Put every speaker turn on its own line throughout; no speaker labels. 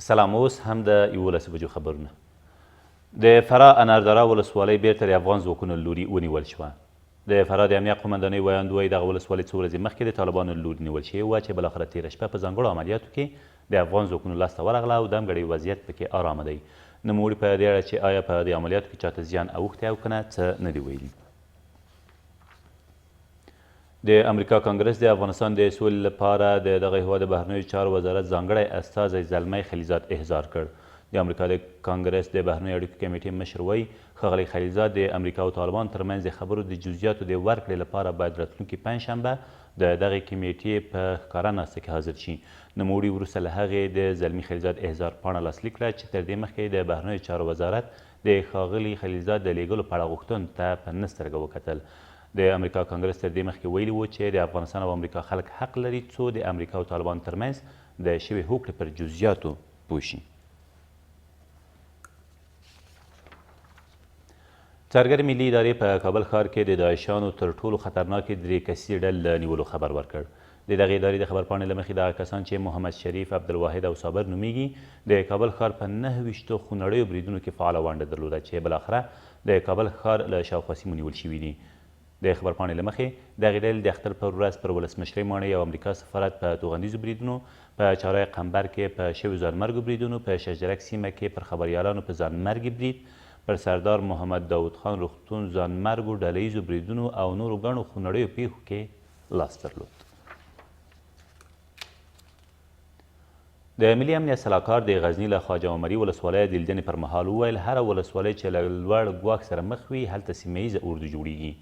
سلام. اوس هم د 11 بجو خبرونه. د فراه اناردره ولسوالۍ بیرته د افغان ځواکونو له لوري ونیول شوه. د فراه د امنیه قومندانۍ ویاند وایي دغه ولسوالۍ څو ورځې مخکې د طالبانو له لوري نیول شوې وه چې بالاخره تېره شپه په ځانګړو عملیاتو کې د افغان ځواکونو لاسته ورغله او دمګړی وضعیت پکې ارامه دی. نوموړي په دې اړه چې آیا په دې عملیاتو کې چاته زیان اوښتی او که نه څه نه دي ویلي. د امریکا کانګرس د افغانستان د سولې لپاره د دغه هیواد د بهرنیو چارو وزارت ځانګړی استازی زلمی خلیزاد احضار کړ. د امریکا د کانګرس د بهرنیو اړیکو کمیټې مشر وایي ښاغلی خلیزاد د امریکا او طالبانو ترمنځ د خبرو د جزئیاتو د ورکړې لپاره باید راتلونکي پنجشنبه د دغې کمیټې په ښکاره ناسته کې حاضر شي. نوموړي وروسته له هغې د زلمي خلیزاد احضار پاڼه لاسلیک کړه چې تر دې مخکې د بهرنیو چارو وزارت د ښاغلي خلیزاد د لیږلو په اړه غوښتنو ته په نه سترګه وکتل. د امریکا کانګرس تر دې مخکې ویلي و چې د افغانستان او امریکا خلک حق لري څو د امریکا او طالبانو ترمنځ د شوې هوکړې پر جزئیاتو پوه شي. څارګر ملي ادارې په کابل ښار کې د داعشانو تر ټولو خطرناکې 3 کسیزې ډلې له نیولو خبر ورکړ. د دغې ادارې د خبرپاڼې له مخې دغه کسان چې محمد شریف، عبدالواحد او صابر نومیږي د کابل ښار په 9 خونړیو بریدونو کې فعاله ونډه درلوده چې بالاخره د کابل ښار له شاوخوا سیمو نیول شوي دي. د خبرپاڼې له مخې دغې ډلې د اختر پر ورځ پر ولسمشرۍ ماڼۍ او امریکا سفارت په توغندیزو بریدونو، په چارای قمبر کې په شویو ځانمرګو بریدونو، په شجرک سیمه کې پر خبریالانو په ځانمرګي برید، پر سردار محمد داود خان روغتون ځانمرګو ډله ییزو بریدونو او نورو ګڼو خونړیو پیښو کې لاس درلود. د ملي امنیت سلاکار د غزني له خواجه عمري ولسوالۍ د لیدنې پر مهال وویل هره ولسوالۍ چې له لوړ ګواښ سره مخ وي هلته سیمه ییزه اردو جوړیږي.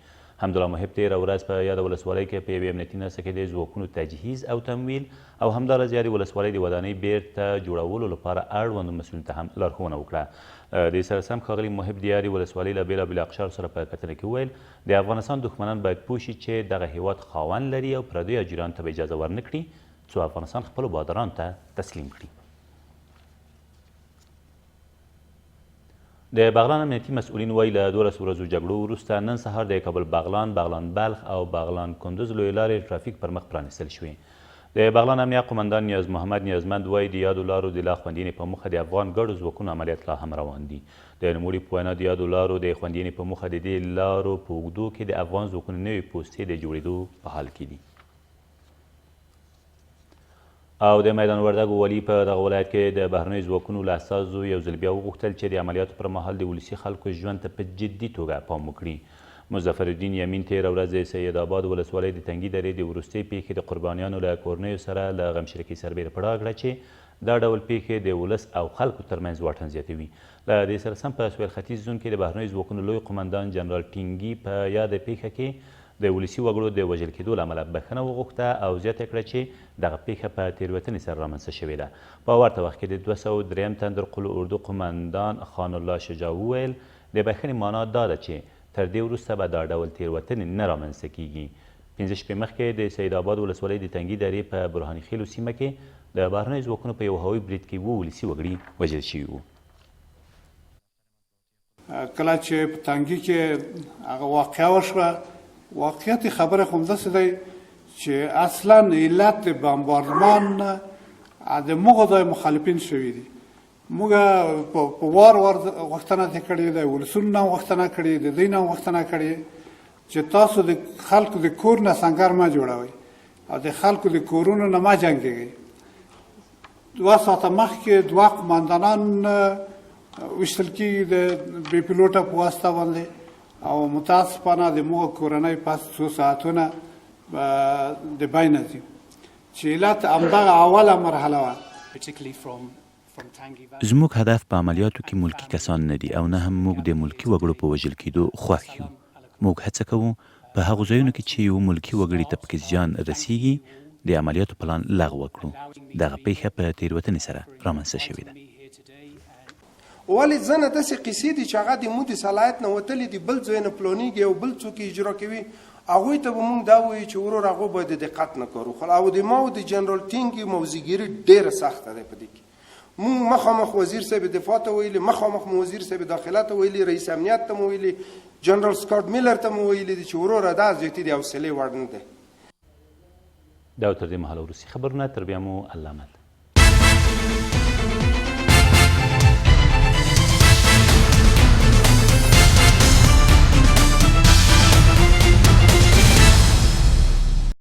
حمدالله محب تېره ورځ په یاده ولسوالۍ کې په یوې امنیتي ناسته کې د ځواکونو تجهیز او تمویل او همداراز یادې ولسوالۍ د ودانۍ بیرته جوړولو لپاره اړوندو مسؤلینو ته هم لارښوونه وکړه. دې سره سم ښاغلي محب د یادې ولسوالۍ له بېلابېلو اقشارو سره په کتنه کې وویل د افغانستان دښمنان باید پوه شي چې دغه هیواد خاوند لري او پردیو اجیرانو ته به اجازه ورنه کړي څو افغانستان خپلو بادرانو ته تسلیم کړي. د بغلان امنیتي مسؤلین وایي له 12 ورځو جګړو وروسته نن سهار د کابل بغلان، بغلان بلخ او بغلان کندوز لویې لارې ټرافیک پر مخ پرانیستل شوې. د بغلان امنیه قومندان نیاز محمد نیازمند وایي د یادو لارو د لا خوندیینې په موخه د افغان ګډو ځواکونو عملیات لا هم روان دي. د نوموړي په وینا د یادو لارو د خوندیینې په موخه د دې لارو په اوږدو کې د افغان ځواکونو نوې پوستې د جوړېدو په حال کې دي. او د میدان وردګو والي په دغه ولایت کې د بهرنیو ځواکونو له استازو یو ځل بیا وغوښتل چې د عملیاتو پر مهال د ولسي خلکو ژوند ته په جدي توګه پام وکړي. مظفر الدین یمین تېره ورځ د سید آباد ولسوالۍ د تنګي درې د وروستۍ پیښې د قربانیانو له کورنیو سره له غمشریکۍ سربیره په ډاګ کړه چې دا ډول پیښې د ولس او خلکو ترمنځ واټن زیاتوي. له دې سره سم په سویل ختیځ زون کې د بهرنیو ځواکونو لوی قمندان جنرال ټینګي په یاده پیښه کې د ولسي وګړو د وژل کېدو له امله بښنه وغوښته او زیاته کړه چې دغه پیښه په تېروتنې سره رامنځته شوې ده. په ورته وخت کې د 203 تندر قلو اردو قمندان خان الله شجاع وویل د بښنې معنا دا ده چې تر دې وروسته به دا ډول تېروتنې نه رامنځته کیږي. 15 شپې مخکې د سید آباد ولسوالۍ د تنګي درې په برهاني خیلو سیمه کې د بهرنیو ځواکونو په یو هوایي برید کې 2 ولسي وګړي وژل شوي وو.
کله چې په تنګي کې هغه واقعه وشوه واقعیت خبره خو همداسې دی چې اصلا علت د بمباردمان د موږ ځای مخالفین شوي دي. موږ په وار غوښتنه ترې کړې ده، ولسونو نه غوښتنه کړې، د دوی نه غوښتنه کړې چې تاسو د خلکو د کور نه سنګر مه جوړوئ او د خلکو د کورونو نه مه جنګېږئ. 2 ساعته مخکې 2 قمندانان ویشتل کېږي د بې پیلوټه په واسطه باندې او متاسفانه د موږ کورنۍ پس 2 ساعتونه د بینه ځي چې علت همدغه اوله مرحله وه.
زموږ هدف په عملیاتو کې ملکي کسان نه دي او نه هم موږ د ملکي وګړو په وژل کېدو خوښ یو. موږ هڅه کوو په هغو ځایونو کې چې یو ملکي وګړي ته پکې زیان رسیږي د عملیاتو پلان لغوه کړو. دغه پیښه په تېروتنې سره رامنځته شوې ده.
ولې ځنه داسې قصې دي چې هغه د مو د صلاحیت نه وتلي دي، بل ځای نه پلانېږي او بل څوک اجرا کوي. هغوی ته به مونږ دا وایو چې ورور هغوی باید دقت نه کارو. او د ما او د جنرال ټینګ موضوعګیري ډېره سخته ده په دې کې. مونږ مخامخ وزیر صاحب دفاع ته ویلي، مخامخ وزیر صاحب داخله ته ویلي، رئیس امنیت ته مو ویلي، جنرال سکاټ میلر ته مو ویلي چې وروره دا زیاتې د حوصلې وړ نه دی.
دا تر دې مهاله وروستي خبرونه، تر بیا مو الله امد.